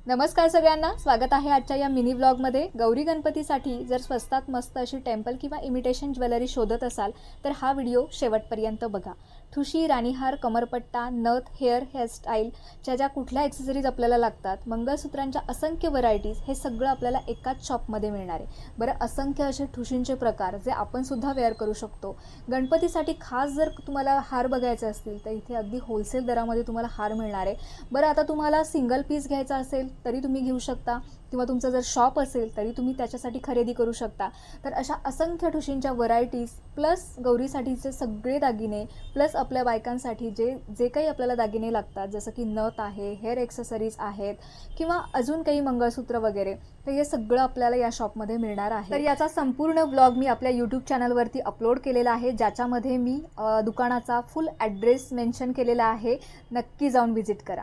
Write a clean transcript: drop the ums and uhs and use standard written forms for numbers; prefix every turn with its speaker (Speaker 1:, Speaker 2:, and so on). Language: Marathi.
Speaker 1: नमस्कार सगळ्यांना, स्वागत आहे आजच्या या मिनी व्लॉगमध्ये। गौरी गणपतीसाठी जर स्वस्तात मस्त अशी टेम्पल किंवा इमिटेशन ज्वेलरी शोधत असाल तर हा व्हिडिओ शेवटपर्यंत बघा। ठुशी, राणीहार, कमरपट्टा, नथ, हेअरस्टाईलच्या ज्या कुठल्या ॲक्सेसरीज आपल्याला लागतात, मंगळसूत्रांच्या असंख्य व्हरायटीज, हे सगळं आपल्याला एकाच शॉपमध्ये मिळणार आहे। बरं, असंख्य असे ठुशींचे प्रकार जे आपण सुद्धा वेअर करू शकतो। गणपतीसाठी खास जर तुम्हाला हार बघायचे असतील तर इथे अगदी होलसेल दरामध्ये तुम्हाला हार मिळणार आहे। बरं, आता तुम्हाला सिंगल पीस घ्यायचा असेल तरी तुम्ही घेऊ शकता, किंवा तुमचं जर शॉप असेल तरी तुम्ही त्याच्यासाठी खरेदी करू शकता। तर अशा असंख्य ठुशींच्या व्हरायटीज प्लस गौरीसाठीचे सगळे दागिने प्लस आपल्या बायकांसाठी जे जे काही आपल्याला दागिने लागतात, जसं की नथ आहे, हेअर ॲक्सेसरीज आहेत, किंवा अजून काही मंगळसूत्र वगैरे, तर हे सगळं आपल्याला या शॉपमध्ये मिळणार आहे। तर याचा संपूर्ण व्लॉग मी आपल्या यूट्यूब चॅनलवरती अपलोड केलेला आहे, ज्याच्यामध्ये मी दुकानाचा फुल ॲड्रेस मेन्शन केलेला आहे। नक्की जाऊन व्हिजिट करा।